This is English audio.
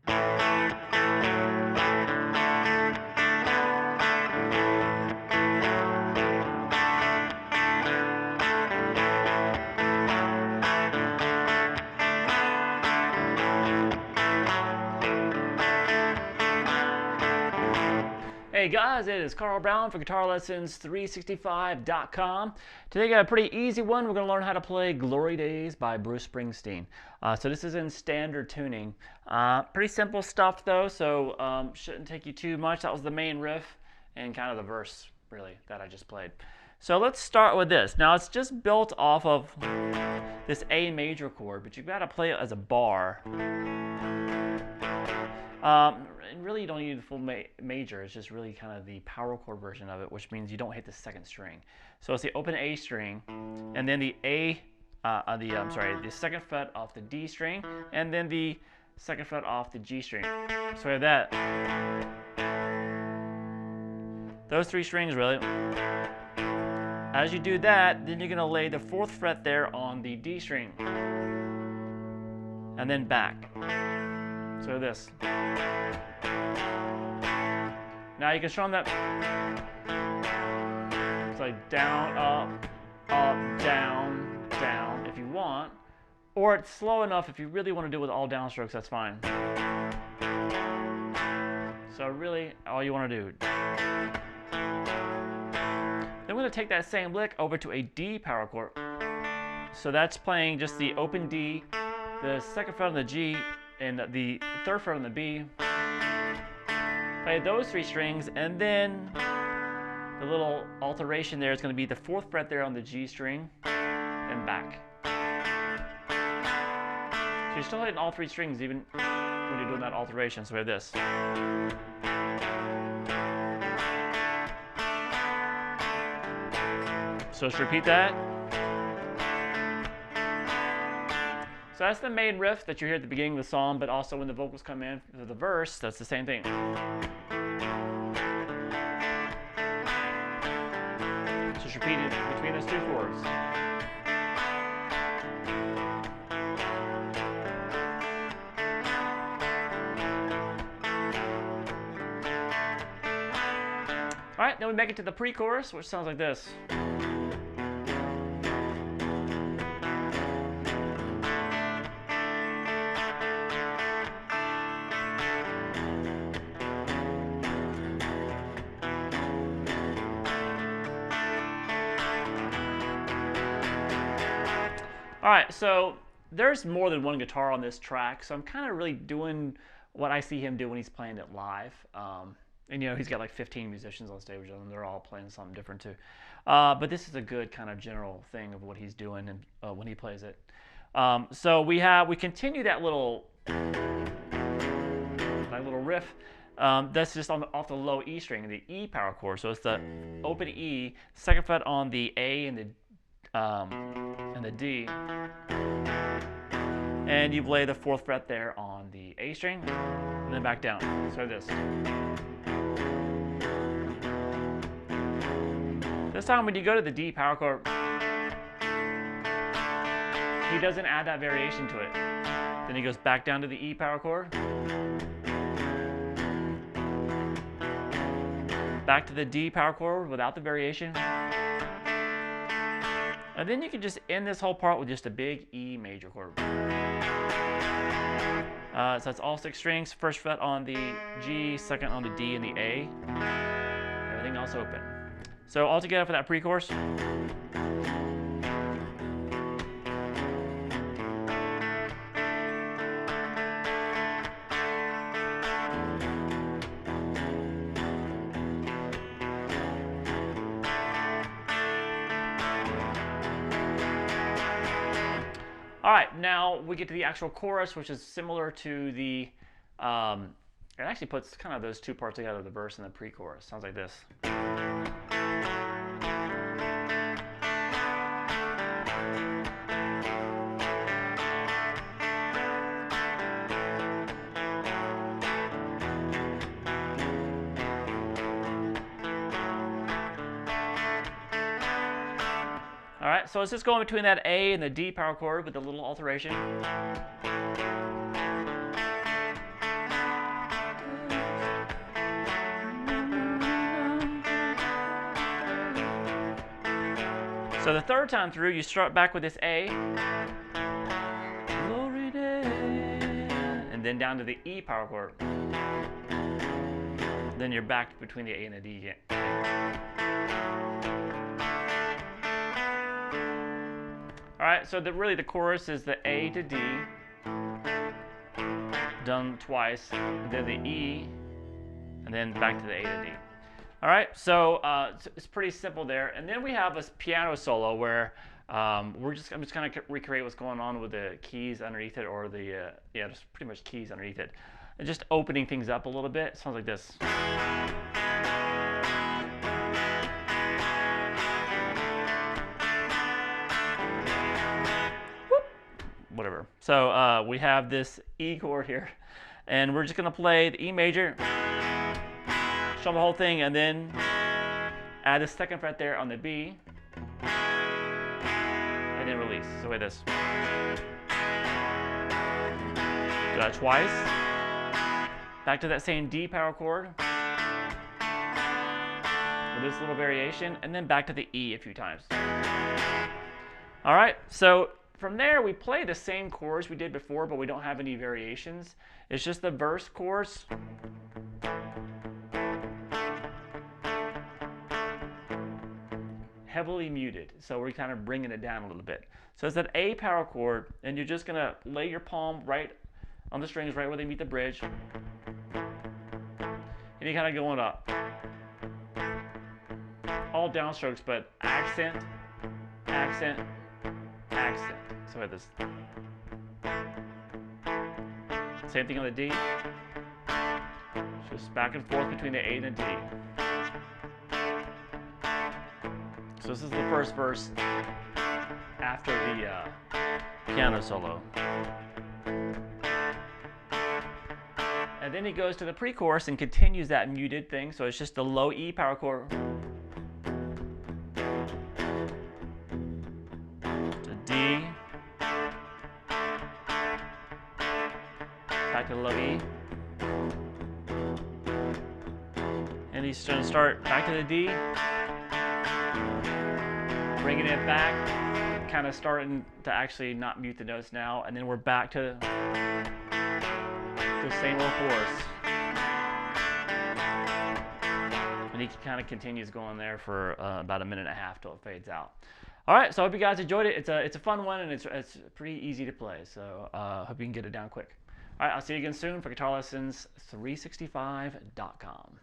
Hey guys, it is Carl Brown for GuitarLessons365.com. Today I got a pretty easy one. We're going to learn how to play Glory Days by Bruce Springsteen. So this is in standard tuning. Pretty simple stuff though, so shouldn't take you too much. That was the main riff and kind of the verse, really, that I just played. So let's start with this. Now it's just built off of this A major chord, but you've got to play it as a bar. Really, you don't need the full major. It's just really kind of the power chord version of it, which means you don't hit the second string. So it's the open A string, and then the the second fret off the D string, and then the second fret off the G string. So we have that. Those three strings, really. As you do that, then you're going to lay the fourth fret there on the D string, and then back. So this. Now you can strum that. It's like down, up, up, down, down if you want. Or it's slow enough if you really want to do it with all downstrokes, that's fine. So really, all you want to do. Then we're going to take that same lick over to a D power chord. So that's playing just the open D, the second fret on the G, and the third fret on the B. Play those three strings, and then the little alteration there is going to be the fourth fret there on the G string, and back. So you're still hitting all three strings even when you're doing that alteration. So we have this. So let's repeat that. So that's the main riff that you hear at the beginning of the song, but also when the vocals come in for the verse, that's the same thing. Just repeat it between those two chords. All right, then we make it to the pre-chorus, which sounds like this. All right, so there's more than one guitar on this track, so I'm kind of really doing what I see him do when he's playing it live. And you know, he's got like 15 musicians on stage with him. They're all playing something different too. But this is a good kind of general thing of what he's doing and when he plays it. So we continue that little riff. That's just off the low E string, the E power chord. So it's the open E, second fret on the A and the D, and you play the fourth fret there on the A string, and then back down. So this. This time when you go to the D power chord, he doesn't add that variation to it. Then he goes back down to the E power chord, back to the D power chord without the variation. And then you can just end this whole part with just a big E major chord. So that's all six strings, first fret on the G, second on the D and the A. Everything else open. So all together for that pre-chorus. All right, now we get to the actual chorus, which is similar to the, it actually puts kind of those two parts together, the verse and the pre-chorus. Sounds like this. All right, so it's just going between that A and the D power chord with a little alteration. So the third time through, you start back with this A, glory days, and then down to the E power chord. Then you're back between the A and the D again. All right, so really the chorus is the A to D, done twice, then the E, and then back to the A to D. All right, so it's pretty simple there. And then we have a piano solo where I'm just going to recreate what's going on with the keys underneath it, or the just pretty much keys underneath it, and just opening things up a little bit. It sounds like this. Whoop. Whatever. So we have this E chord here, and we're just going to play the E major, show the whole thing, and then add the second fret there on the B, and then release. So like this. Do that twice. Back to that same D power chord with this little variation, and then back to the E a few times. All right, so from there we play the same chords we did before, but we don't have any variations. It's just the verse chorus. Heavily muted, so we're kind of bringing it down a little bit. So it's that A power chord, and you're just gonna lay your palm right on the strings, right where they meet the bridge, and you're kind of going up. All downstrokes, but accent, accent, accent. So with this. Same thing on the D. Just back and forth between the A and the D. So this is the first verse after the piano solo. And then he goes to the pre-chorus and continues that muted thing. So it's just the low E power chord. To D. Back to the low E. And he's going to start back to the D. Bringing it back, kind of starting to actually not mute the notes now, and then we're back to the same old chorus. And he kind of continues going there for about a minute and a half till it fades out. All right, so I hope you guys enjoyed it. It's a fun one, and it's pretty easy to play, so hope you can get it down quick. All right, I'll see you again soon for GuitarLessons365.com.